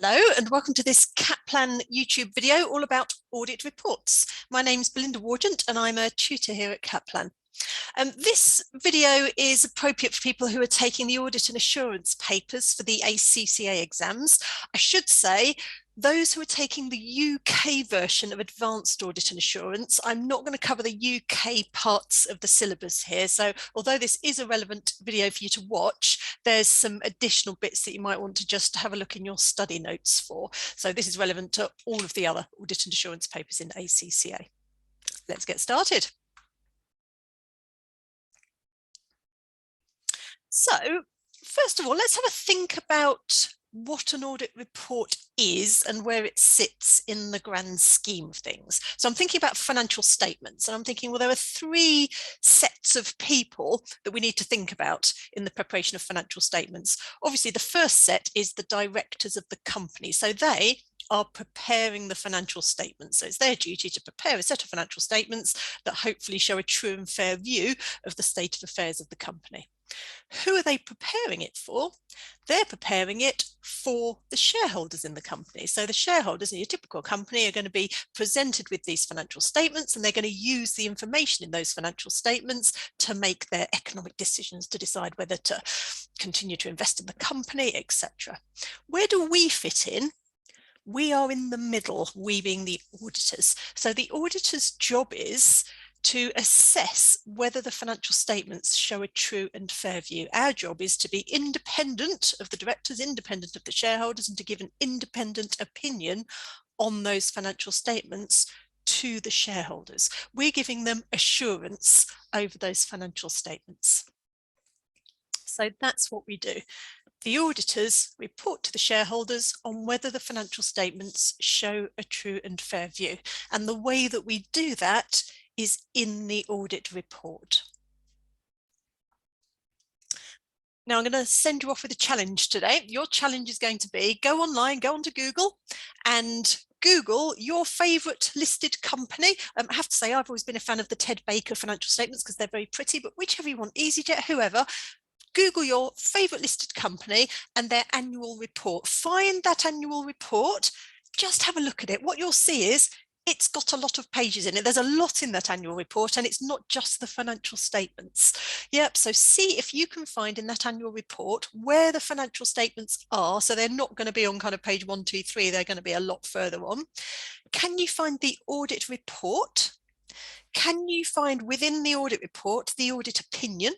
Hello and welcome to this Kaplan YouTube video all about audit reports. My name's Belinda Wargent and I'm a tutor here at Kaplan. This video is appropriate for people who are taking the Audit and Assurance papers for the ACCA exams. I should say, those who are taking the UK version of Advanced Audit and Assurance, I'm not going to cover the UK parts of the syllabus here. So although this is a relevant video for you to watch, there's some additional bits that you might want to just have a look in your study notes for. So this is relevant to all of the other Audit and Assurance papers in ACCA. Let's get started. So first of all, let's have a think about what an audit report is and where it sits in the grand scheme of things. So I'm thinking about financial statements and I'm thinking, well, there are three sets of people that we need to think about in the preparation of financial statements. Obviously, the first set is the directors of the company. So they are preparing the financial statements. So it's their duty to prepare a set of financial statements that hopefully show a true and fair view of the state of affairs of the company. Who are they preparing it for? They're preparing it for the shareholders in the company. So the shareholders in your typical company are going to be presented with these financial statements and they're going to use the information in those financial statements to make their economic decisions, to decide whether to continue to invest in the company, etc. Where do we fit in? We are in the middle, we being the auditors. So the auditor's job is to assess whether the financial statements show a true and fair view. Our job is to be independent of the directors, independent of the shareholders, and to give an independent opinion on those financial statements to the shareholders. We're giving them assurance over those financial statements. So that's what we do. The auditors report to the shareholders on whether the financial statements show a true and fair view. And the way that we do that is in the audit report. Now I'm going to send you off with a challenge today. Your challenge is going to be go online, go onto Google and Google your favourite listed company. I have to say I've always been a fan of the Ted Baker financial statements because they're very pretty, but whichever you want, EasyJet, whoever, Google your favourite listed company and their annual report. Find that annual report, just have a look at it. What you'll see is it's got a lot of pages in it. There's a lot in that annual report and it's not just the financial statements. Yep, so see if you can find in that annual report where the financial statements are. So they're not going to be on kind of page 1, 2, 3. They're going to be a lot further on. Can you find the audit report? Can you find within the audit report the audit opinion?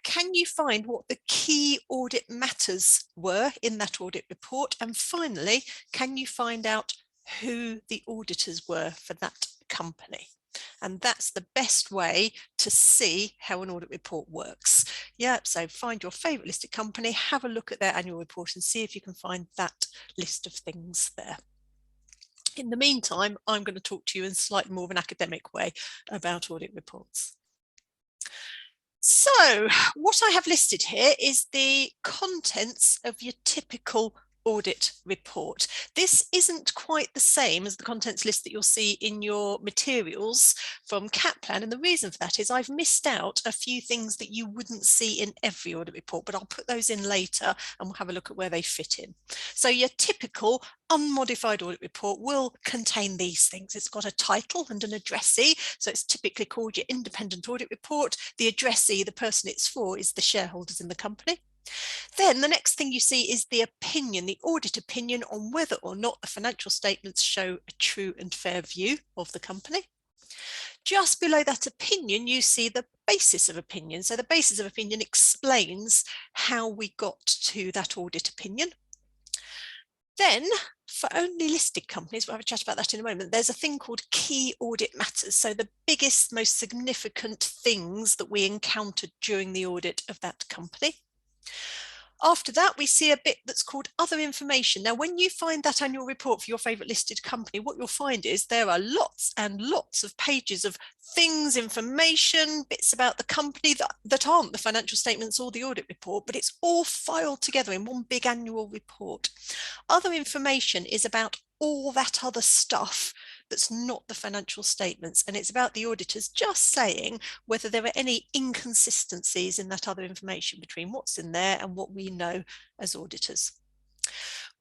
Can you find what the key audit matters were in that audit report? And finally, can you find out who the auditors were for that company? And that's the best way to see how an audit report works. Yeah, so find your favourite listed company, have a look at their annual report and see if you can find that list of things there. In the meantime, I'm going to talk to you in slightly more of an academic way about audit reports. So what I have listed here is the contents of your typical audit report. This isn't quite the same as the contents list that you'll see in your materials from Kaplan, and the reason for that is I've missed out a few things that you wouldn't see in every audit report, but I'll put those in later and we'll have a look at where they fit in. So your typical unmodified audit report will contain these things. It's got a title and an addressee, so it's typically called your independent audit report. The addressee, the person it's for, is the shareholders in the company. Then the next thing you see is the opinion, the audit opinion on whether or not the financial statements show a true and fair view of the company. Just below that opinion, you see the basis of opinion. So the basis of opinion explains how we got to that audit opinion. Then, for only listed companies, we'll have a chat about that in a moment, there's a thing called key audit matters. So the biggest, most significant things that we encountered during the audit of that company. After that, we see a bit that's called other information. Now, when you find that annual report for your favourite listed company, what you'll find is there are lots and lots of pages of things, information, bits about the company that aren't the financial statements or the audit report, but it's all filed together in one big annual report. Other information is about all that other stuff that's not the financial statements, and it's about the auditors just saying whether there are any inconsistencies in that other information between what's in there and what we know as auditors.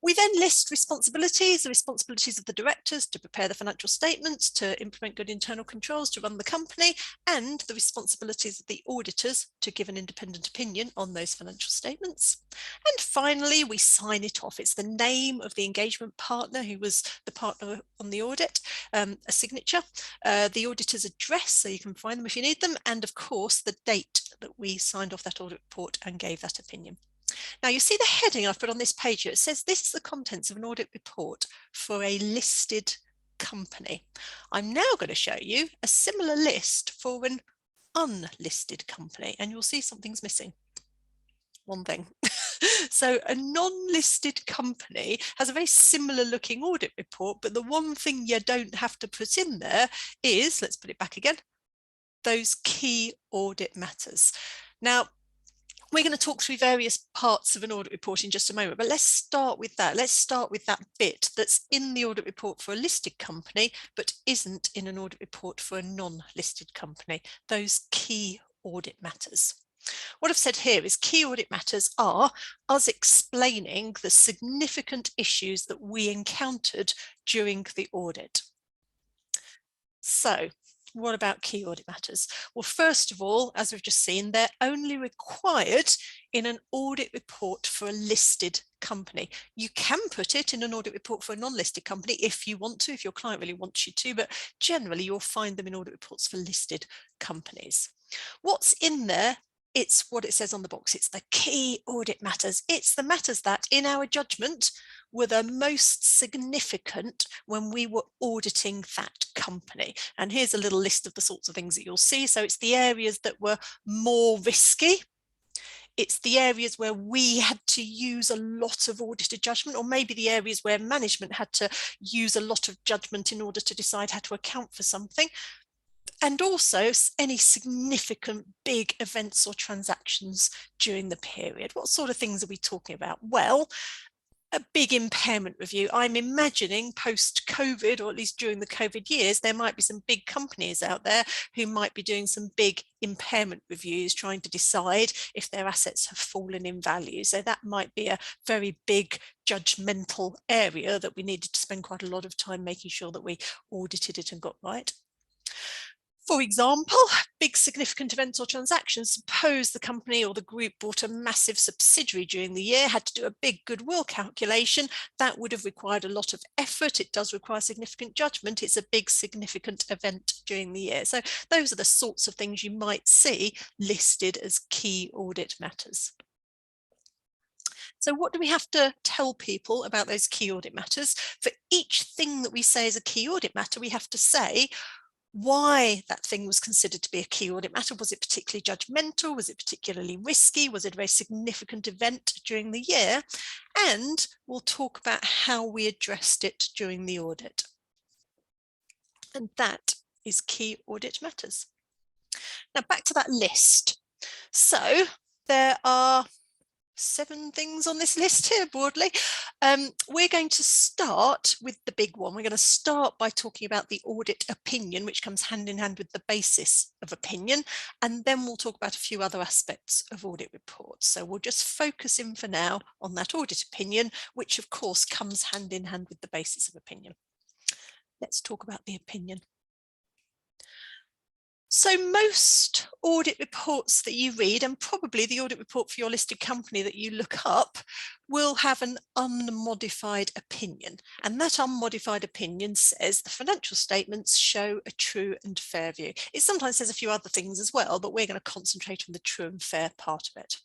We then list responsibilities, the responsibilities of the directors to prepare the financial statements, to implement good internal controls, to run the company, and the responsibilities of the auditors to give an independent opinion on those financial statements. And finally, we sign it off. It's the name of the engagement partner who was the partner on the audit, a signature, the auditor's address, so you can find them if you need them, and of course the date that we signed off that audit report and gave that opinion. Now you see the heading I've put on this page here. It says this is the contents of an audit report for a listed company. I'm now going to show you a similar list for an unlisted company, and you'll see something's missing. One thing. So a non-listed company has a very similar looking audit report, but the one thing you don't have to put in there is, let's put it back again, those key audit matters. Now, we're going to talk through various parts of an audit report in just a moment, but let's start with that. Let's start with that bit that's in the audit report for a listed company, but isn't in an audit report for a non-listed company, those key audit matters. What I've said here is key audit matters are us explaining the significant issues that we encountered during the audit. So, what about key audit matters? Well, first of all, as we've just seen, they're only required in an audit report for a listed company. You can put it in an audit report for a non-listed company if you want to, if your client really wants you to, but generally you'll find them in audit reports for listed companies. What's in there? It's what it says on the box. It's the key audit matters. It's the matters that, in our judgment, were the most significant when we were auditing that company. And here's a little list of the sorts of things that you'll see. So it's the areas that were more risky. It's the areas where we had to use a lot of auditor judgment, or maybe the areas where management had to use a lot of judgment in order to decide how to account for something. And also any significant big events or transactions during the period. What sort of things are we talking about? Well, a big impairment review. I'm imagining post-COVID, or at least during the COVID years, there might be some big companies out there who might be doing some big impairment reviews, trying to decide if their assets have fallen in value. So that might be a very big judgmental area that we needed to spend quite a lot of time making sure that we audited it and got right. For example, big significant events or transactions. Suppose the company or the group bought a massive subsidiary during the year, had to do a big goodwill calculation. That would have required a lot of effort. It does require significant judgment. It's a big significant event during the year. So those are the sorts of things you might see listed as key audit matters. So what do we have to tell people about those key audit matters? For each thing that we say is a key audit matter, we have to say why that thing was considered to be a key audit matter. Was it particularly judgmental? Was it particularly risky? Was it a very significant event during the year? And we'll talk about how we addressed it during the audit. And that is key audit matters. Now back to that list. So there are 7 things on this list here broadly. We're going to start with the big one. We're going to start by talking about the audit opinion, which comes hand in hand with the basis of opinion, and then we'll talk about a few other aspects of audit reports. So we'll just focus in for now on that audit opinion, which of course comes hand in hand with the basis of opinion. Let's talk about the opinion. So most audit reports that you read, and probably the audit report for your listed company that you look up, will have an unmodified opinion. And that unmodified opinion says the financial statements show a true and fair view. It sometimes says a few other things as well, but we're going to concentrate on the true and fair part of it.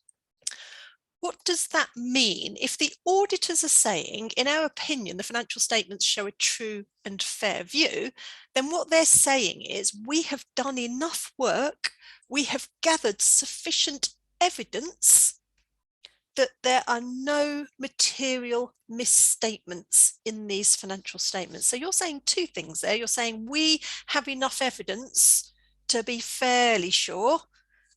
What does that mean? If the auditors are saying, in our opinion, the financial statements show a true and fair view, then what they're saying is we have done enough work, we have gathered sufficient evidence that there are no material misstatements in these financial statements. So you're saying 2 things there. You're saying we have enough evidence to be fairly sure.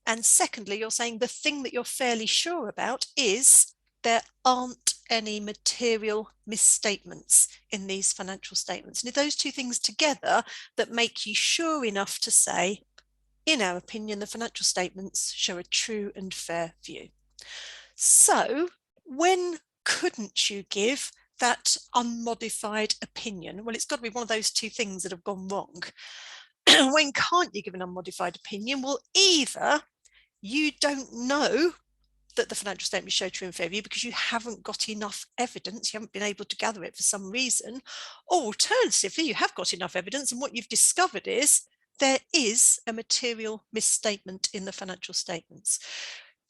And secondly, you're saying the thing that you're fairly sure about is there aren't any material misstatements in these financial statements. And those 2 things together that make you sure enough to say, in our opinion, the financial statements show a true and fair view. So when couldn't you give that unmodified opinion? Well, it's got to be one of those two things that have gone wrong. When can't you give an unmodified opinion? Well, either you don't know that the financial statements show true and fair view because you haven't got enough evidence, you haven't been able to gather it for some reason, or alternatively, you have got enough evidence and what you've discovered is there is a material misstatement in the financial statements.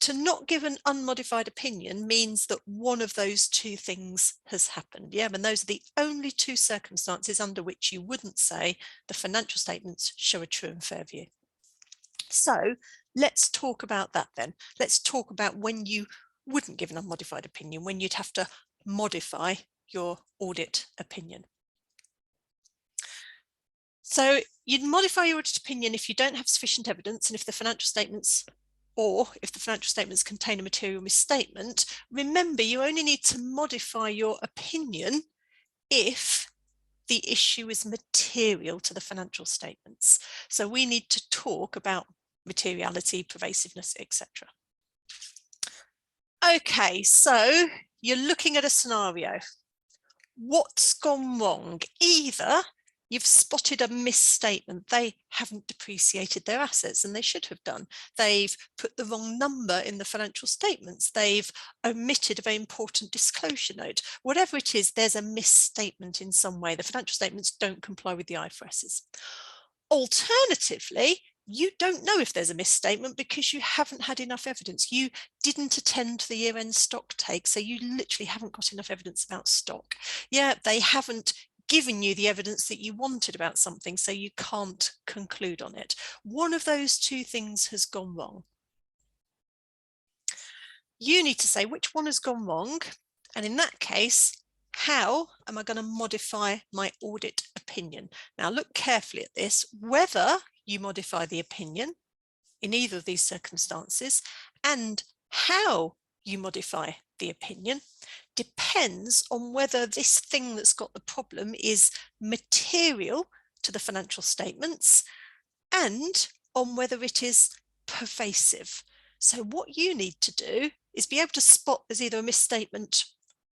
To not give an unmodified opinion means that one of those two things has happened. Yeah, and those are the only two circumstances under which you wouldn't say the financial statements show a true and fair view. So let's talk about that then. Let's talk about when you wouldn't give an unmodified opinion, when you'd have to modify your audit opinion. So you'd modify your audit opinion if you don't have sufficient evidence and if the financial statements contain a material misstatement. Remember, you only need to modify your opinion if the issue is material to the financial statements. So we need to talk about materiality, pervasiveness, etc. Okay, so you're looking at a scenario. What's gone wrong? Either you've spotted a misstatement. They haven't depreciated their assets and they should have done. They've put the wrong number in the financial statements. They've omitted a very important disclosure note. Whatever it is, there's a misstatement in some way. The financial statements don't comply with the IFRSs. Alternatively, you don't know if there's a misstatement because you haven't had enough evidence. You didn't attend the year-end stock take, so you literally haven't got enough evidence about stock. Yeah, they haven't given you the evidence that you wanted about something, so you can't conclude on it. One of those two things has gone wrong. You need to say which one has gone wrong, and in that case, how am I going to modify my audit opinion? Now look carefully at this. Whether you modify the opinion in either of these circumstances and how you modify the opinion depends on whether this thing that's got the problem is material to the financial statements and on whether it is pervasive. So what you need to do is be able to spot there's either a misstatement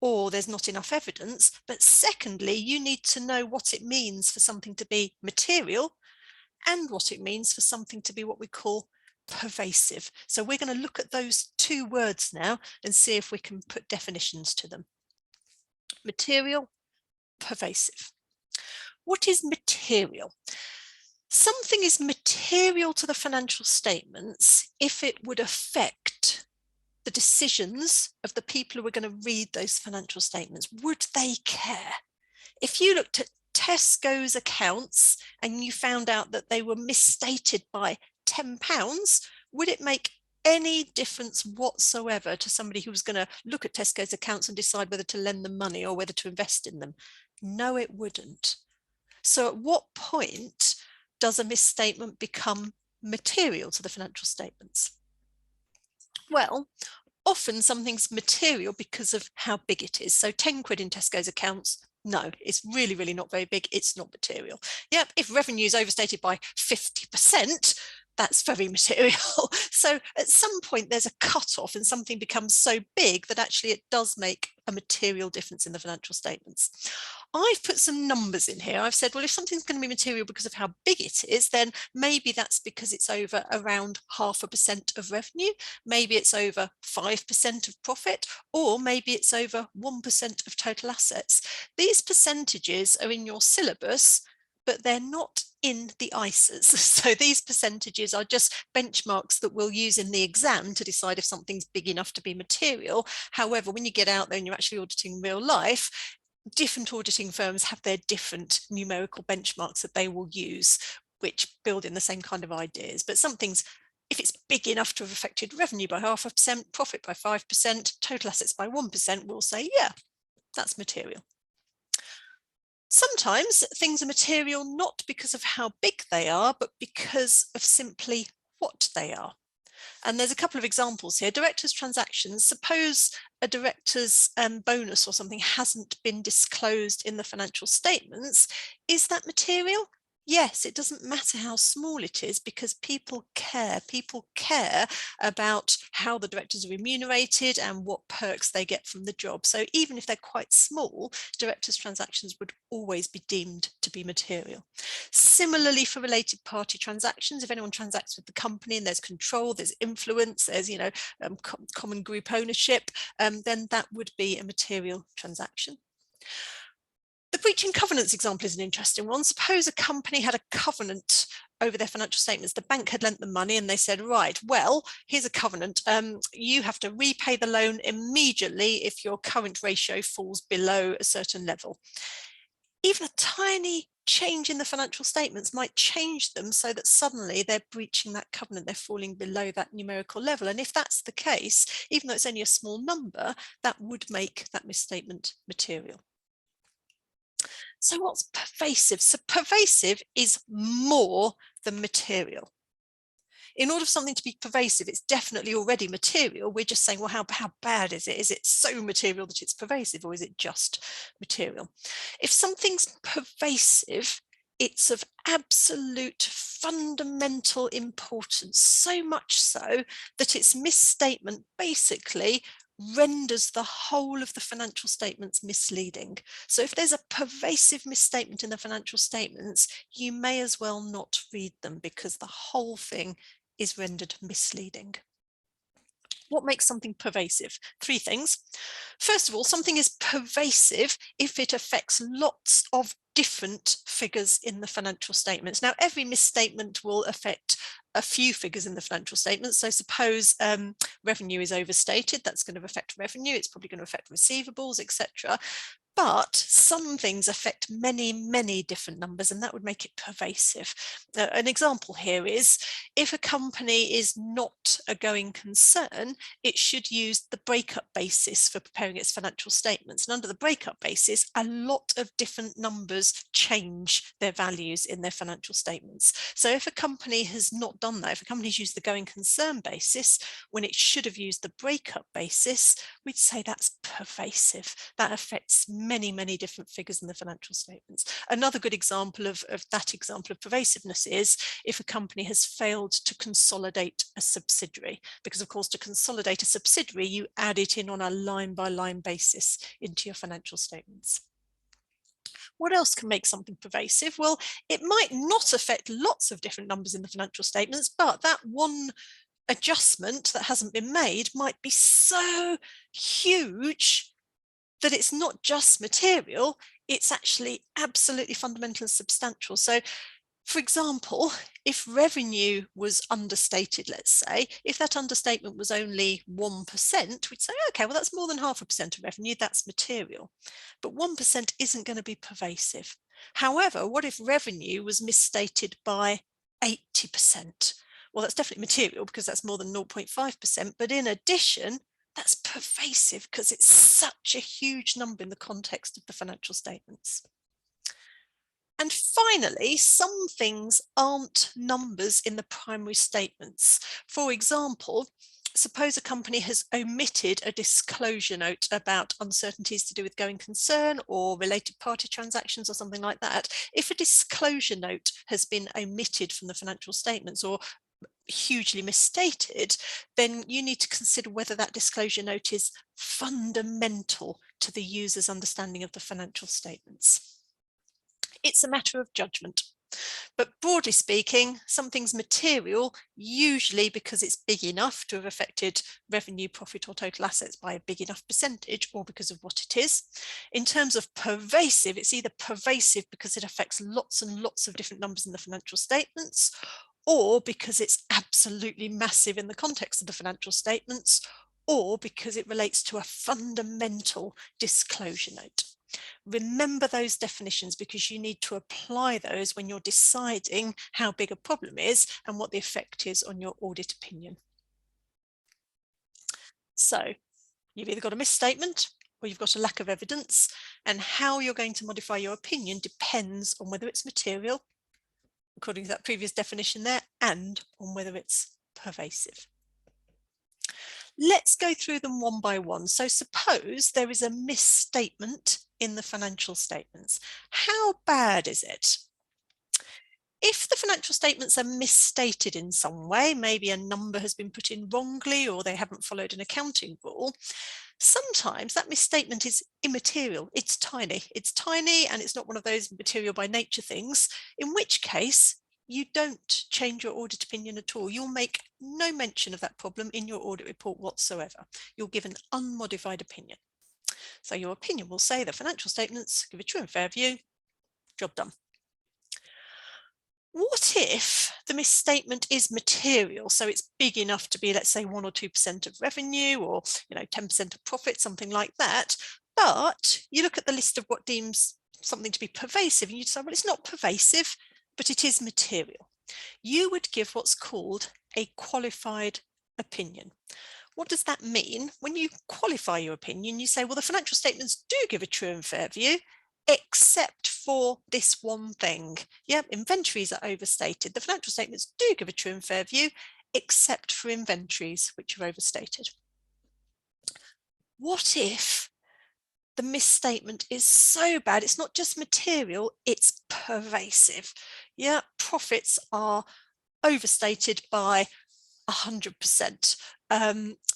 or there's not enough evidence, but secondly, you need to know what it means for something to be material and what it means for something to be what we call pervasive. So we're going to look at those two words now and see if we can put definitions to them. Material, pervasive. What is material? Something is material to the financial statements if it would affect the decisions of the people who are going to read those financial statements. Would they care? If you looked at Tesco's accounts and you found out that they were misstated by £10, would it make any difference whatsoever to somebody who was going to look at Tesco's accounts and decide whether to lend them money or whether to invest in them? No, it wouldn't. So at what point does a misstatement become material to the financial statements? Well, often something's material because of how big it is. So 10 quid in Tesco's accounts, no, it's really, really not very big. It's not material. Yeah, if revenue is overstated by 50%, that's very material. So at some point there's a cutoff and something becomes so big that actually it does make a material difference in the financial statements. I've put some numbers in here. I've said, well, if something's going to be material because of how big it is, then maybe that's because it's over around 0.5% of revenue. Maybe it's over 5% of profit, or maybe it's over 1% of total assets. These percentages are in your syllabus, but they're not in the ISAs. So these percentages are just benchmarks that we'll use in the exam to decide if something's big enough to be material. However, when you get out there and you're actually auditing real life, different auditing firms have their different numerical benchmarks that they will use, which build in the same kind of ideas. But something's, if it's big enough to have affected revenue by 0.5%, profit by 5%, total assets by 1%, we'll say, yeah, that's material. Sometimes things are material not because of how big they are, but because of simply what they are. And there's a couple of examples here. Directors' transactions. Suppose a director's bonus or something hasn't been disclosed in the financial statements. Is that material? Yes, it doesn't matter how small it is because people care. People care about how the directors are remunerated and what perks they get from the job. So even if they're quite small, directors' transactions would always be deemed to be material. Similarly, for related party transactions, if anyone transacts with the company and there's control, there's influence, there's common group ownership, then that would be a material transaction. The breaching covenants example is an interesting one. Suppose a company had a covenant over their financial statements. The bank had lent them money and they said, right, well, here's a covenant. You have to repay the loan immediately if your current ratio falls below a certain level. Even a tiny change in the financial statements might change them so that suddenly they're breaching that covenant, they're falling below that numerical level. And if that's the case, even though it's only a small number, that would make that misstatement material. So what's pervasive? So pervasive is more than material. In order for something to be pervasive, it's definitely already material. We're just saying, well, how bad is it? Is it so material that it's pervasive, or is it just material? If something's pervasive, it's of absolute fundamental importance, so much so that its misstatement basically renders the whole of the financial statements misleading. So if there's a pervasive misstatement in the financial statements, you may as well not read them because the whole thing is rendered misleading. What makes something pervasive? Three things. First of all, something is pervasive if it affects lots of different figures in the financial statements. Now, every misstatement will affect a few figures in the financial statements. So suppose revenue is overstated, that's going to affect revenue, it's probably going to affect receivables, etc. But some things affect many different numbers, and that would make it pervasive. An example here is if a company is not a going concern, it should use the breakup basis for preparing its financial statements. And under the breakup basis, a lot of different numbers change their values in their financial statements. So if a company has not done that, if a company's used the going concern basis when it should have used the breakup basis, we'd say that's pervasive. That affects many different figures in the financial statements. Another good example of that example of pervasiveness is if a company has failed to consolidate a subsidiary, because of course to consolidate a subsidiary you add it in on a line-by-line basis into your financial statements. What else can make something pervasive? Well, it might not affect lots of different numbers in the financial statements, but that one adjustment that hasn't been made might be so huge that it's not just material, it's actually absolutely fundamental and substantial. So, for example, if revenue was understated, let's say, if that understatement was only 1%, we'd say, okay, well, that's more than 0.5% of revenue, that's material. But 1% isn't going to be pervasive. However, what if revenue was misstated by 80%? Well, that's definitely material because that's more than 0.5%. But in addition, that's pervasive because it's such a huge number in the context of the financial statements. And finally, some things aren't numbers in the primary statements. For example, suppose a company has omitted a disclosure note about uncertainties to do with going concern or related party transactions or something like that. If a disclosure note has been omitted from the financial statements or hugely misstated, then you need to consider whether that disclosure note is fundamental to the user's understanding of the financial statements. It's a matter of judgment. But broadly speaking, something's material, usually because it's big enough to have affected revenue, profit, or total assets by a big enough percentage, or because of what it is. In terms of pervasive, it's either pervasive because it affects lots and lots of different numbers in the financial statements, or because it's absolutely massive in the context of the financial statements, or because it relates to a fundamental disclosure note. Remember those definitions because you need to apply those when you're deciding how big a problem is and what the effect is on your audit opinion. So you've either got a misstatement or you've got a lack of evidence, and how you're going to modify your opinion depends on whether it's material, according to that previous definition there, and on whether it's pervasive. Let's go through them one by one. So suppose there is a misstatement in the financial statements. How bad is it? If the financial statements are misstated in some way, maybe a number has been put in wrongly or they haven't followed an accounting rule, sometimes that misstatement is immaterial. It's tiny and it's not one of those material by nature things, in which case you don't change your audit opinion at all. You'll make no mention of that problem in your audit report whatsoever. You'll give an unmodified opinion. So your opinion will say the financial statements give a true and fair view, job done. What if the misstatement is material? So it's big enough to be, let's say, 1 or 2% of revenue, or 10% of profit, something like that. But you look at the list of what deems something to be pervasive and you decide, well, it's not pervasive, but it is material. You would give what's called a qualified opinion. What does that mean? When you qualify your opinion, you say, well, the financial statements do give a true and fair view, except for this one thing. Yeah, inventories are overstated. The financial statements do give a true and fair view, except for inventories, which are overstated. What if the misstatement is so bad, it's not just material, it's pervasive? Yeah, profits are overstated by 100%.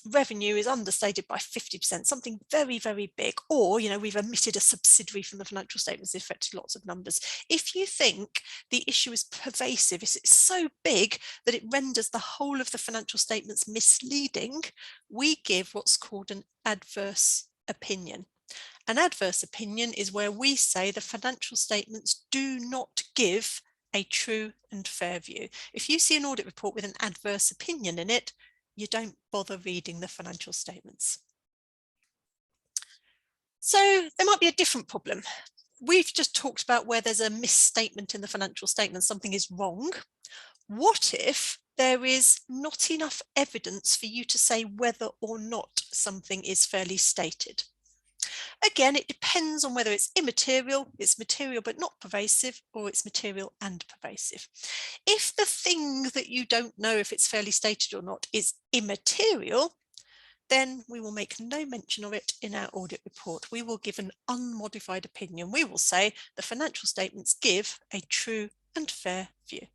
Revenue is understated by 50%, something very, very big. Or, we've omitted a subsidiary from the financial statements that affected lots of numbers. If you think the issue is pervasive, it's so big that it renders the whole of the financial statements misleading, we give what's called an adverse opinion. An adverse opinion is where we say the financial statements do not give a true and fair view. If you see an audit report with an adverse opinion in it, you don't bother reading the financial statements. So there might be a different problem. We've just talked about where there's a misstatement in the financial statement, something is wrong. What if there is not enough evidence for you to say whether or not something is fairly stated? Again, it depends on whether it's immaterial, it's material but not pervasive, or it's material and pervasive. If the thing that you don't know if it's fairly stated or not is immaterial, then we will make no mention of it in our audit report. We will give an unmodified opinion. We will say the financial statements give a true and fair view.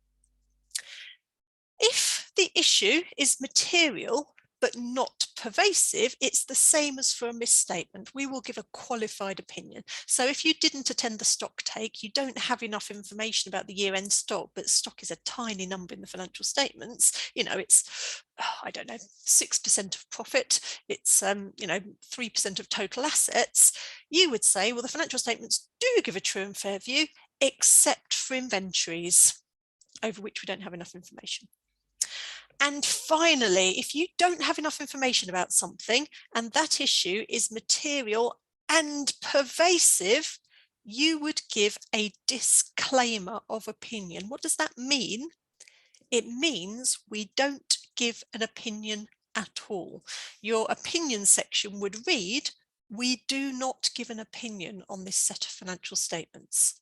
If the issue is material but not pervasive, it's the same as for a misstatement. We will give a qualified opinion. So if you didn't attend the stock take, you don't have enough information about the year-end stock, but stock is a tiny number in the financial statements, it's, I don't know, 6% of profit, it's 3% of total assets, you would say, well, the financial statements do give a true and fair view, except for inventories, over which we don't have enough information. And finally, if you don't have enough information about something and that issue is material and pervasive, you would give a disclaimer of opinion. What does that mean? It means we don't give an opinion at all. Your opinion section would read, we do not give an opinion on this set of financial statements.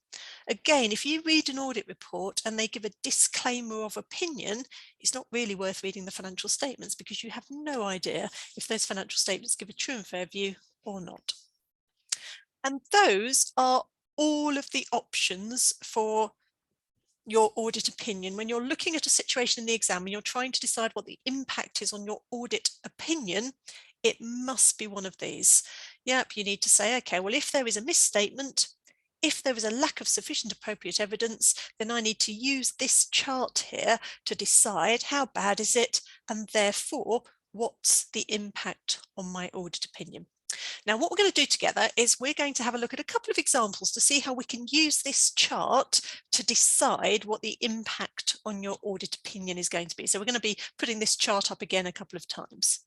Again, if you read an audit report and they give a disclaimer of opinion, it's not really worth reading the financial statements because you have no idea if those financial statements give a true and fair view or not. And those are all of the options for your audit opinion. When you're looking at a situation in the exam and you're trying to decide what the impact is on your audit opinion, it must be one of these. Yep, you need to say, okay, well, if there is a misstatement, if there is a lack of sufficient appropriate evidence, then I need to use this chart here to decide how bad is it, and therefore, what's the impact on my audit opinion. Now, what we're going to do together is we're going to have a look at a couple of examples to see how we can use this chart to decide what the impact on your audit opinion is going to be. So we're going to be putting this chart up again a couple of times.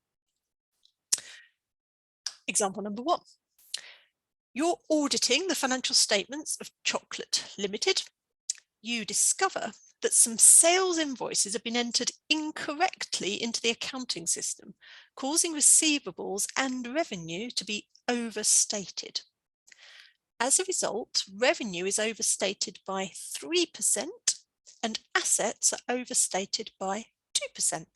Example number 1. You're auditing the financial statements of Chocolate Limited. You discover that some sales invoices have been entered incorrectly into the accounting system, causing receivables and revenue to be overstated. As a result, revenue is overstated by 3% and assets are overstated by 2%.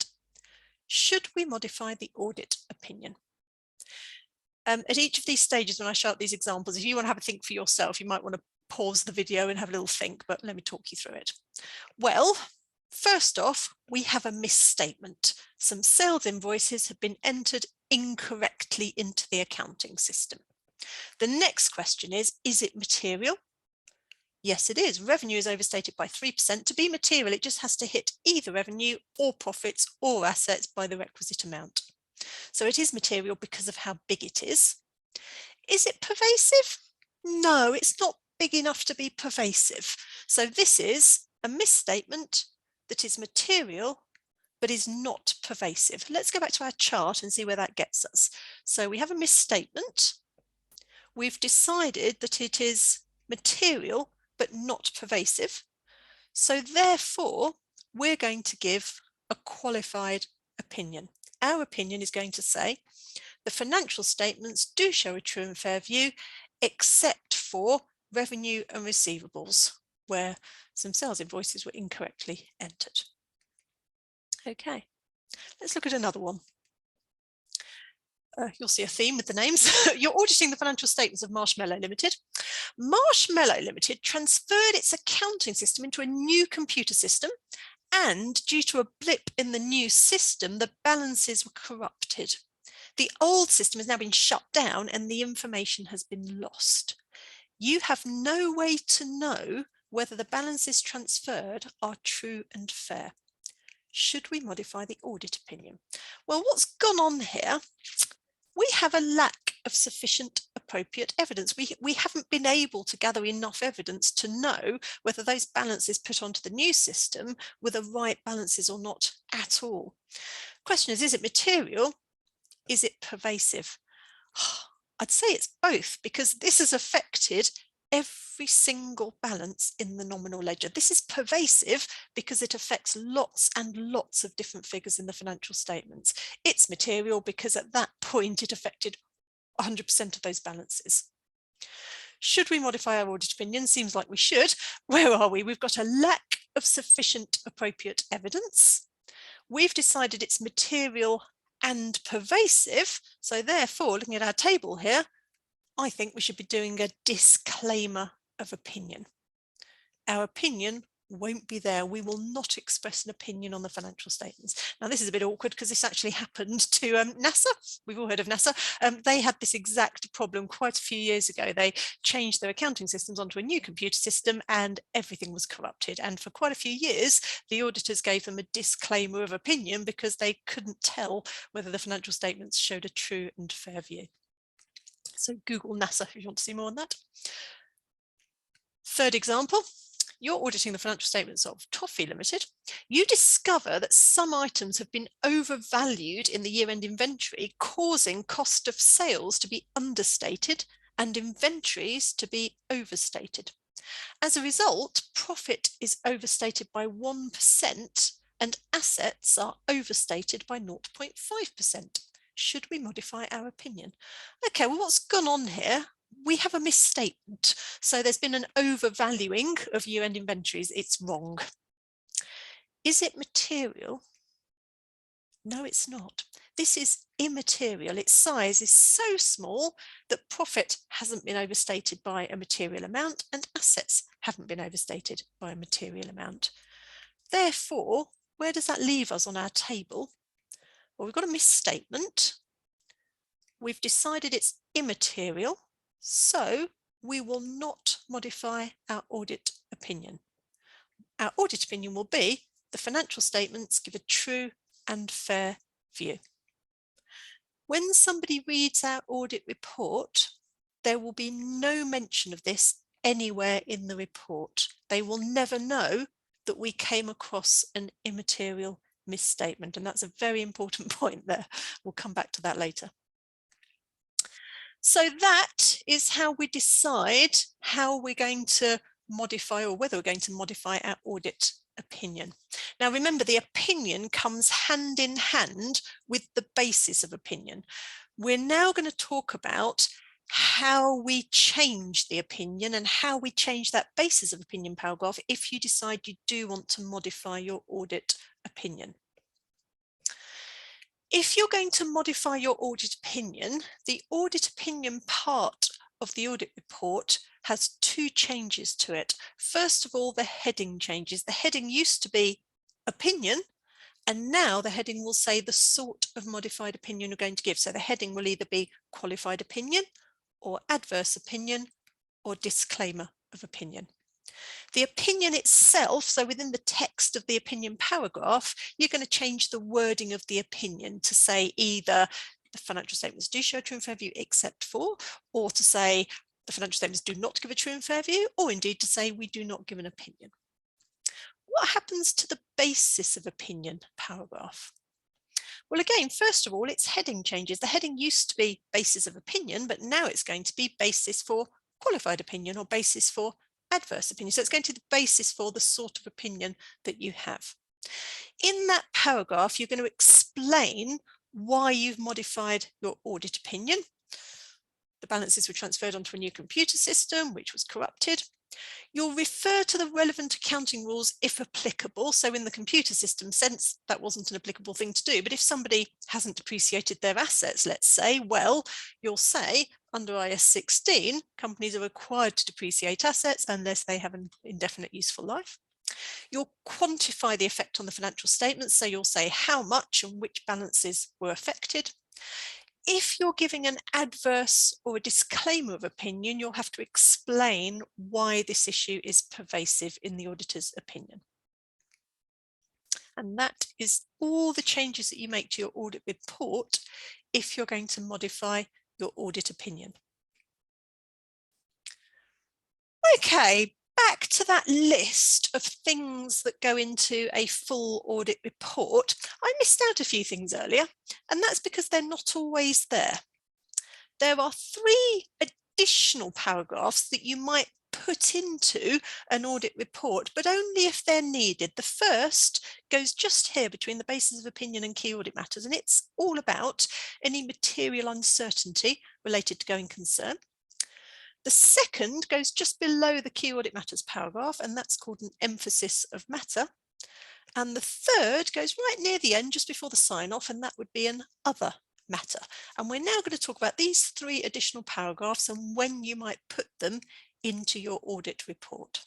Should we modify the audit opinion? At each of these stages, when I show up these examples, if you want to have a think for yourself, you might want to pause the video and have a little think, but let me talk you through it. Well, first off, we have a misstatement. Some sales invoices have been entered incorrectly into the accounting system. The next question is it material? Yes, it is. Revenue is overstated by 3%. To be material, it just has to hit either revenue or profits or assets by the requisite amount. So it is material because of how big it is. Is it pervasive? No, it's not big enough to be pervasive. So this is a misstatement that is material but is not pervasive. Let's go back to our chart and see where that gets us. So we have a misstatement. We've decided that it is material but not pervasive. So therefore, we're going to give a qualified opinion. Our opinion is going to say the financial statements do show a true and fair view, except for revenue and receivables, where some sales invoices were incorrectly entered. Okay, let's look at another one. You'll see a theme with the names. You're auditing the financial statements of Marshmallow Limited. Marshmallow Limited transferred its accounting system into a new computer system, and due to a blip in the new system, the balances were corrupted. The old system has now been shut down and the information has been lost. You have no way to know whether the balances transferred are true and fair. Should we modify the audit opinion? Well, what's gone on here? We have a lack of sufficient appropriate evidence. We haven't been able to gather enough evidence to know whether those balances put onto the new system were the right balances or not at all. Question is it material? Is it pervasive? I'd say it's both, because this has affected every single balance in the nominal ledger. This is pervasive because it affects lots and lots of different figures in the financial statements. It's material because at that point it affected 100% of those balances. Should we modify our audit opinion? Seems like we should. Where are we? We've got a lack of sufficient appropriate evidence. We've decided it's material and pervasive. So therefore, looking at our table here, I think we should be doing a disclaimer of opinion. Our opinion won't be there. We will not express an opinion on the financial statements. Now, this is a bit awkward because this actually happened to NASA. We've all heard of NASA. They had this exact problem quite a few years ago. They changed their accounting systems onto a new computer system and everything was corrupted. And for quite a few years, the auditors gave them a disclaimer of opinion because they couldn't tell whether the financial statements showed a true and fair view. So Google NASA if you want to see more on that. Third example. You're auditing the financial statements of Toffee Limited. You discover that some items have been overvalued in the year-end inventory, causing cost of sales to be understated and inventories to be overstated. As a result, profit is overstated by 1% and assets are overstated by 0.5%. Should we modify our opinion? Okay, well, what's gone on here? We have a misstatement. So there's been an overvaluing of year-end inventories. It's wrong. Is it material? No, it's not. This is immaterial. Its size is so small that profit hasn't been overstated by a material amount and assets haven't been overstated by a material amount. Therefore, where does that leave us on our table? Well, we've got a misstatement. We've decided it's immaterial. So we will not modify our audit opinion. Our audit opinion will be the financial statements give a true and fair view. When somebody reads our audit report, there will be no mention of this anywhere in the report. They will never know that we came across an immaterial misstatement, and that's a very important point there. We'll come back to that later. So that is how we decide how we're going to modify, or whether we're going to modify, our audit opinion. Now, remember, the opinion comes hand in hand with the basis of opinion. We're now going to talk about how we change the opinion and how we change that basis of opinion paragraph if you decide you do want to modify your audit opinion. If you're going to modify your audit opinion, the audit opinion part of the audit report has two changes to it. First of all, the heading changes. The heading used to be opinion, and now the heading will say the sort of modified opinion you're going to give. So the heading will either be qualified opinion or adverse opinion or disclaimer of opinion. The opinion itself, so within the text of the opinion paragraph, you're going to change the wording of the opinion to say either the financial statements do show a true and fair view except for, or to say the financial statements do not give a true and fair view, or indeed to say we do not give an opinion. What happens to the basis of opinion paragraph? Well, again, first of all, its heading changes. The heading used to be basis of opinion, but now it's going to be basis for qualified opinion or basis for adverse opinion. So it's going to be the basis for the sort of opinion that you have. In that paragraph, you're going to explain why you've modified your audit opinion. The balances were transferred onto a new computer system, which was corrupted. You'll refer to the relevant accounting rules if applicable. So in the computer system sense, that wasn't an applicable thing to do. But if somebody hasn't depreciated their assets, let's say, well, you'll say under IAS 16, companies are required to depreciate assets unless they have an indefinite useful life. You'll quantify the effect on the financial statements. So you'll say how much and which balances were affected. If you're giving an adverse or a disclaimer of opinion, you'll have to explain why this issue is pervasive in the auditor's opinion. And that is all the changes that you make to your audit report if you're going to modify your audit opinion. Okay, back to that list of things that go into a full audit report. I missed out a few things earlier, and that's because they're not always there. There are 3 additional paragraphs that you might put into an audit report, but only if they're needed. The first goes just here between the basis of opinion and key audit matters, and it's all about any material uncertainty related to going concern. The second goes just below the key audit matters paragraph, and that's called an emphasis of matter. And the third goes right near the end, just before the sign off, and that would be an other matter. And we're now going to talk about these 3 additional paragraphs and when you might put them into your audit report.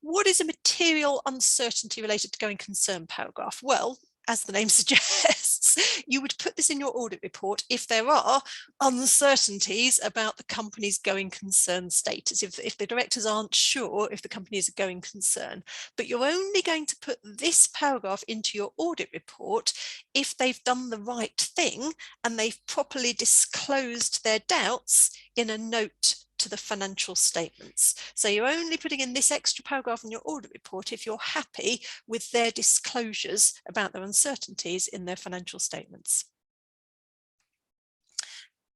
What is a material uncertainty related to going concern paragraph? Well, as the name suggests, you would put this in your audit report if there are uncertainties about the company's going concern status, if the directors aren't sure if the company is a going concern. But you're only going to put this paragraph into your audit report if they've done the right thing and they've properly disclosed their doubts in a note to the financial statements. So you're only putting in this extra paragraph in your audit report if you're happy with their disclosures about their uncertainties in their financial statements.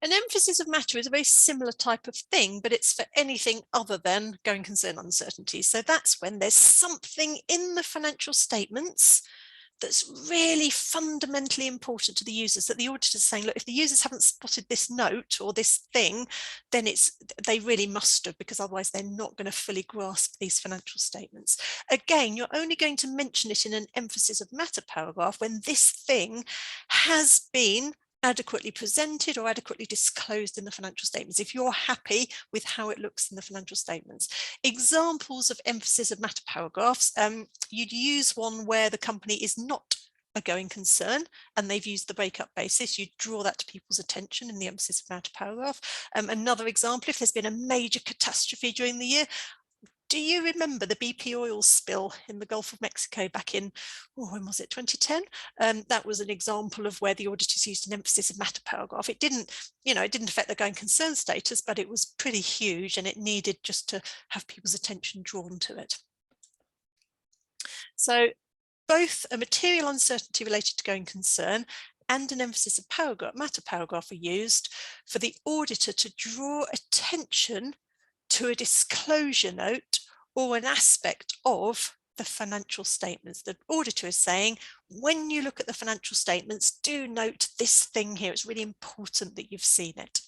An emphasis of matter is a very similar type of thing, but it's for anything other than going concern uncertainties. So that's when there's something in the financial statements that's really fundamentally important to the users, that the auditor's saying, look, if the users haven't spotted this note or this thing, then they really must have, because otherwise they're not going to fully grasp these financial statements. Again, you're only going to mention it in an emphasis of matter paragraph when this thing has been adequately presented or adequately disclosed in the financial statements, if you're happy with how it looks in the financial statements. Examples of emphasis of matter paragraphs, you'd use one where the company is not a going concern and they've used the breakup basis. You draw that to people's attention in the emphasis of matter paragraph. Another example, if there's been a major catastrophe during the year. Do you remember the BP oil spill in the Gulf of Mexico back in, when was it, 2010? That was an example of where the auditors used an emphasis of matter paragraph. It didn't affect the going concern status, but it was pretty huge and it needed just to have people's attention drawn to it. So both a material uncertainty related to going concern and an emphasis of matter paragraph are used for the auditor to draw attention to a disclosure note or an aspect of the financial statements. The auditor is saying, when you look at the financial statements, do note this thing here. It's really important that you've seen it.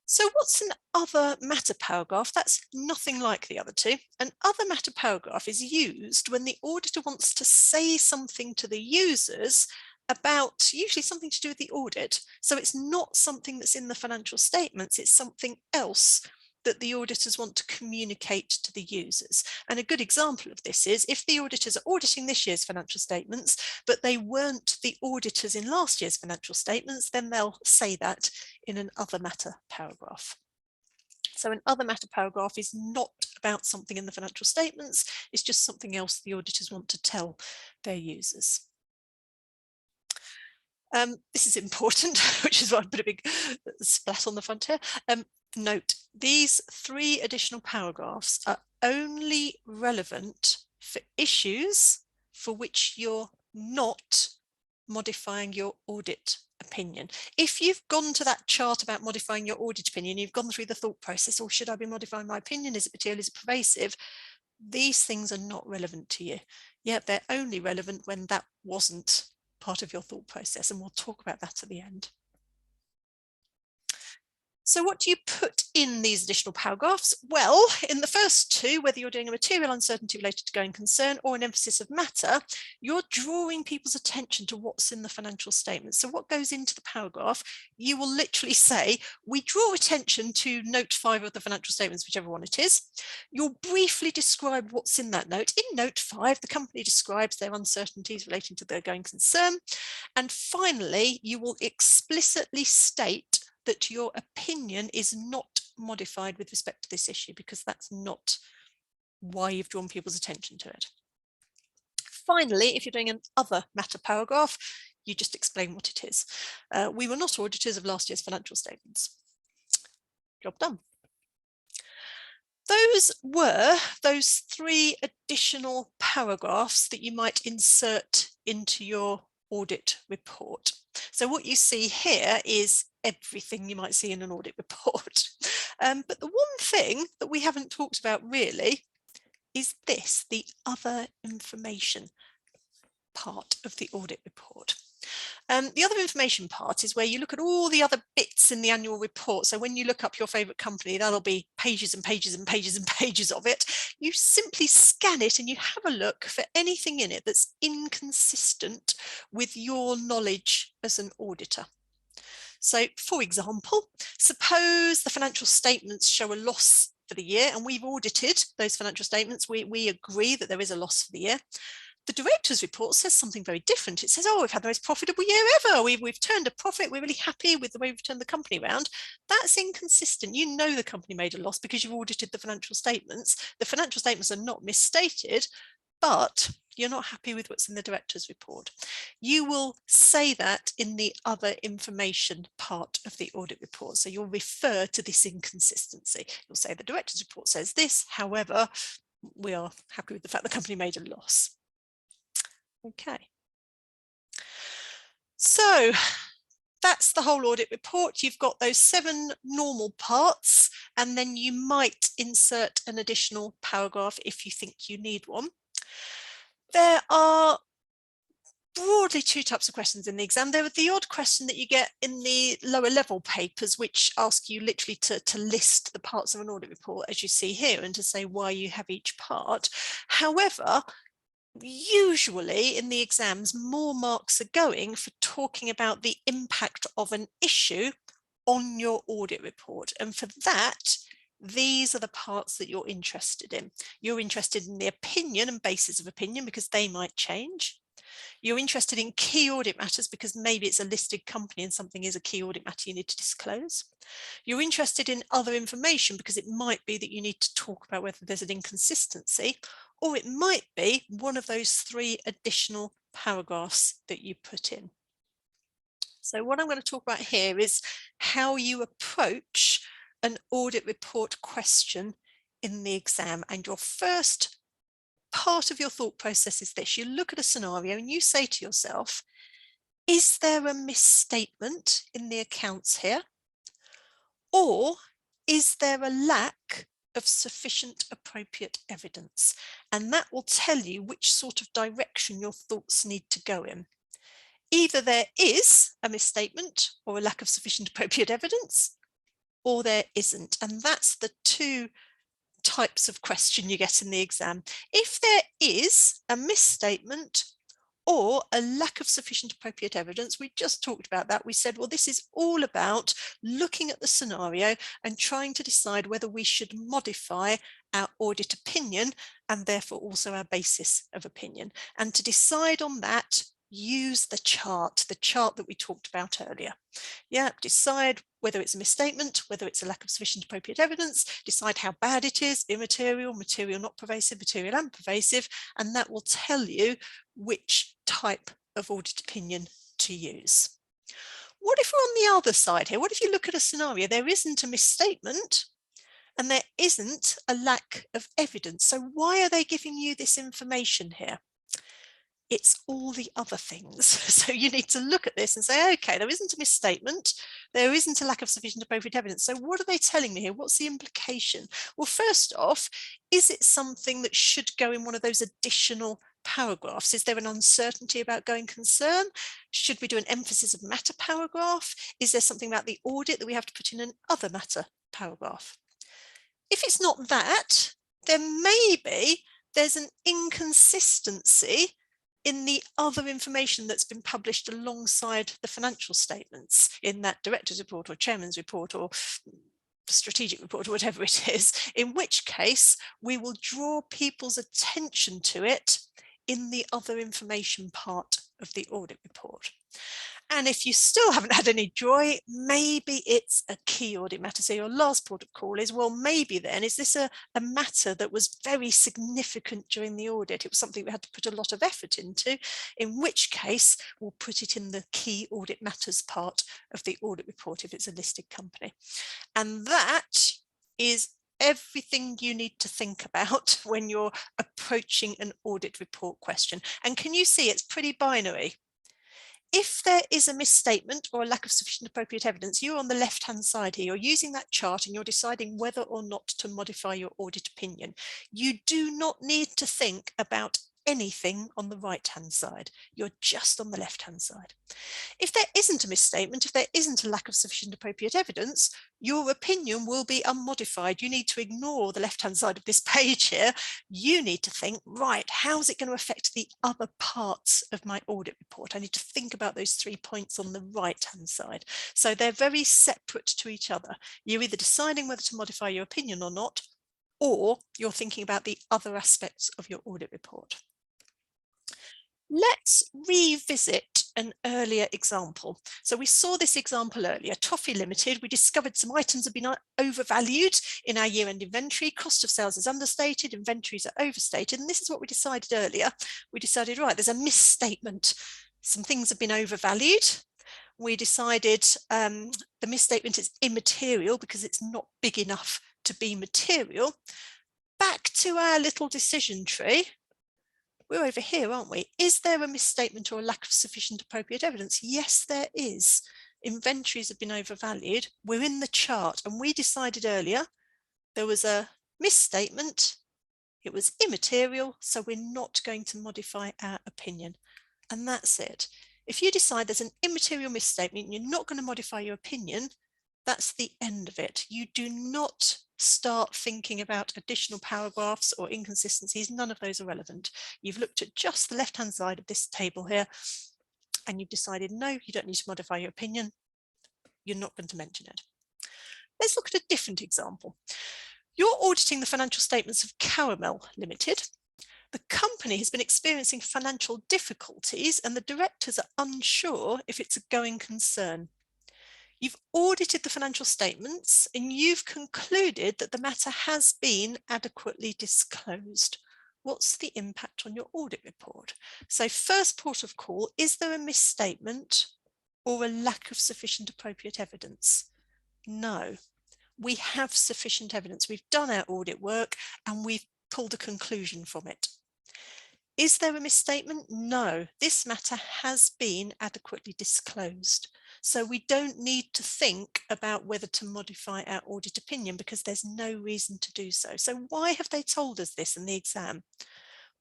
So what's an other matter paragraph? That's nothing like the other two. An other matter paragraph is used when the auditor wants to say something to the users about usually something to do with the audit. So it's not something that's in the financial statements, it's something else that the auditors want to communicate to the users. And a good example of this is if the auditors are auditing this year's financial statements, but they weren't the auditors in last year's financial statements, then they'll say that in an other matter paragraph. So an other matter paragraph is not about something in the financial statements, it's just something else the auditors want to tell their users. This is important, which is why I put a big splat on the front here. Note, these 3 additional paragraphs are only relevant for issues for which you're not modifying your audit opinion. If you've gone to that chart about modifying your audit opinion, you've gone through the thought process, or should I be modifying my opinion? Is it material? Is it pervasive? These things are not relevant to you. Yeah, they're only relevant when that wasn't part of your thought process, and we'll talk about that at the end. So what do you put in these additional paragraphs? Well, in the first 2, whether you're doing a material uncertainty related to going concern or an emphasis of matter, you're drawing people's attention to what's in the financial statement. So what goes into the paragraph, you will literally say, we draw attention to note 5 of the financial statements, whichever one it is. You'll briefly describe what's in that note. In note 5, the company describes their uncertainties relating to their going concern. And finally, you will explicitly state that your opinion is not modified with respect to this issue, because that's not why you've drawn people's attention to it. Finally, if you're doing an other matter paragraph, you just explain what it is. We were not auditors of last year's financial statements. Job done. Those were those 3 additional paragraphs that you might insert into your audit report. So what you see here is everything you might see in an audit report. But the one thing that we haven't talked about really is this, the other information part of the audit report. The other information part is where you look at all the other bits in the annual report. So when you look up your favourite company, that'll be pages and pages and pages and pages of it. You simply scan it and you have a look for anything in it that's inconsistent with your knowledge as an auditor. So, for example, suppose the financial statements show a loss for the year and we've audited those financial statements. We agree that there is a loss for the year. The director's report says something very different. It says, oh, we've had the most profitable year ever. We've turned a profit. We're really happy with the way we've turned the company around. That's inconsistent. You know the company made a loss because you've audited the financial statements. The financial statements are not misstated, but you're not happy with what's in the director's report. You will say that in the other information part of the audit report. So you'll refer to this inconsistency. You'll say the director's report says this, however, we are happy with the fact the company made a loss. Okay. So that's the whole audit report. You've got those 7 normal parts, and then you might insert an additional paragraph if you think you need one. There are broadly 2 types of questions in the exam. There are the odd question that you get in the lower level papers, which ask you literally to list the parts of an audit report as you see here and to say why you have each part. However, usually in the exams, more marks are going for talking about the impact of an issue on your audit report. And for that, these are the parts that you're interested in. You're interested in the opinion and basis of opinion because they might change. You're interested in key audit matters because maybe it's a listed company and something is a key audit matter you need to disclose. You're interested in other information because it might be that you need to talk about whether there's an inconsistency, or it might be one of those 3 additional paragraphs that you put in. So what I'm going to talk about here is how you approach an audit report question in the exam. And your first part of your thought process is this. You look at a scenario and you say to yourself, is there a misstatement in the accounts here? Or is there a lack of sufficient appropriate evidence? And that will tell you which sort of direction your thoughts need to go in. Either there is a misstatement or a lack of sufficient appropriate evidence, or there isn't. And that's the 2 types of question you get in the exam. If there is a misstatement or a lack of sufficient appropriate evidence. We just talked about that. We said, well, this is all about looking at the scenario and trying to decide whether we should modify our audit opinion and therefore also our basis of opinion. And to decide on that, use the chart that we talked about earlier. Yeah, decide whether it's a misstatement, whether it's a lack of sufficient appropriate evidence, decide how bad it is, immaterial, material not pervasive, material and pervasive, and that will tell you which type of audit opinion to use. What if we're on the other side here? What if you look at a scenario, there isn't a misstatement and there isn't a lack of evidence? So why are they giving you this information here? It's all the other things. So you need to look at this and say, okay, there isn't a misstatement, there isn't a lack of sufficient appropriate evidence. So what are they telling me here? What's the implication? Well, first off, is it something that should go in one of those additional paragraphs? Is there an uncertainty about going concern? Should we do an emphasis of matter paragraph? Is there something about the audit that we have to put in an other matter paragraph? If it's not that, then maybe there's an inconsistency in the other information that's been published alongside the financial statements in that director's report or chairman's report or strategic report or whatever it is, in which case we will draw people's attention to it in the other information part of the audit report. And if you still haven't had any joy, maybe it's a key audit matter. So your last port of call is, well, maybe then, is this a matter that was very significant during the audit? It was something we had to put a lot of effort into, in which case we'll put it in the key audit matters part of the audit report if it's a listed company. And that is everything you need to think about when you're approaching an audit report question. And can you see it's pretty binary? If there is a misstatement or a lack of sufficient appropriate evidence, you're on the left-hand side here, you're using that chart and you're deciding whether or not to modify your audit opinion. You do not need to think about anything on the right-hand side. You're just on the left-hand side. If there isn't a misstatement, if there isn't a lack of sufficient appropriate evidence, your opinion will be unmodified. You need to ignore the left-hand side of this page here. You need to think, right, how's it going to affect the other parts of my audit report? I need to think about those 3 points on the right-hand side. So they're very separate to each other. You're either deciding whether to modify your opinion or not, or you're thinking about the other aspects of your audit report. Let's revisit an earlier example. So we saw this example earlier, Toffee Limited. We discovered some items have been overvalued in our year-end inventory. Cost of sales is understated, inventories are overstated. And this is what we decided earlier. We decided, right, there's a misstatement. Some things have been overvalued. We decided the misstatement is immaterial because it's not big enough to be material. Back to our little decision tree. We're over here, aren't we? Is there a misstatement or a lack of sufficient appropriate evidence? Yes, there is. Inventories have been overvalued. We're in the chart and we decided earlier there was a misstatement. It was immaterial, so we're not going to modify our opinion. And that's it. If you decide there's an immaterial misstatement and you're not going to modify your opinion, that's the end of it. You do not start thinking about additional paragraphs or inconsistencies. None of those are relevant. You've looked at just the left-hand side of this table here and you've decided, no, you don't need to modify your opinion. You're not going to mention it. Let's look at a different example. You're auditing the financial statements of Caramel Limited. The company has been experiencing financial difficulties and the directors are unsure if it's a going concern. You've audited the financial statements and you've concluded that the matter has been adequately disclosed. What's the impact on your audit report? So first port of call, is there a misstatement or a lack of sufficient appropriate evidence? No, we have sufficient evidence. We've done our audit work and we've pulled a conclusion from it. Is there a misstatement? No, this matter has been adequately disclosed. So we don't need to think about whether to modify our audit opinion because there's no reason to do so. So why have they told us this in the exam?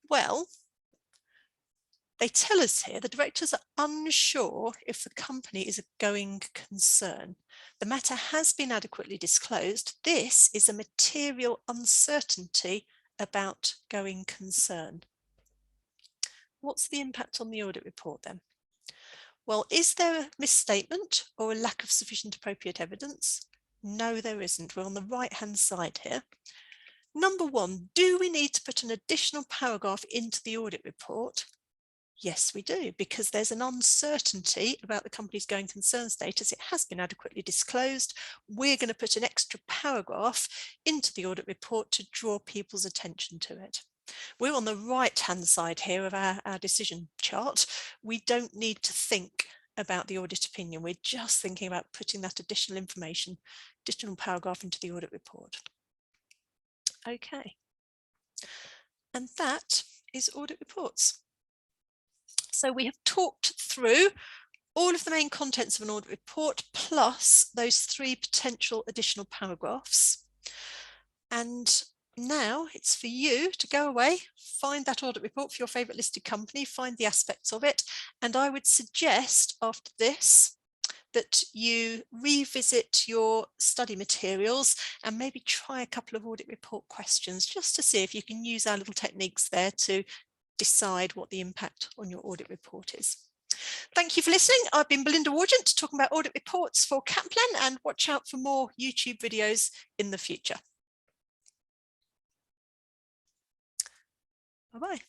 Well, they tell us here the directors are unsure if the company is a going concern. The matter has been adequately disclosed. This is a material uncertainty about going concern. What's the impact on the audit report then? Well, is there a misstatement or a lack of sufficient appropriate evidence? No, there isn't. We're on the right-hand side here. Number one, do we need to put an additional paragraph into the audit report? Yes, we do, because there's an uncertainty about the company's going concern status. It has been adequately disclosed. We're going to put an extra paragraph into the audit report to draw people's attention to it. We're on the right-hand side here of our decision chart. We don't need to think about the audit opinion. We're just thinking about putting that additional information, additional paragraph into the audit report. Okay. And that is audit reports. So we have talked through all of the main contents of an audit report plus those 3 potential additional paragraphs. And now it's for you to go away, find that audit report for your favourite listed company, find the aspects of it. And I would suggest after this that you revisit your study materials and maybe try a couple of audit report questions just to see if you can use our little techniques there to decide what the impact on your audit report is. Thank you for listening. I've been Belinda Wargent talking about audit reports for Kaplan, and watch out for more YouTube videos in the future. Bye-bye.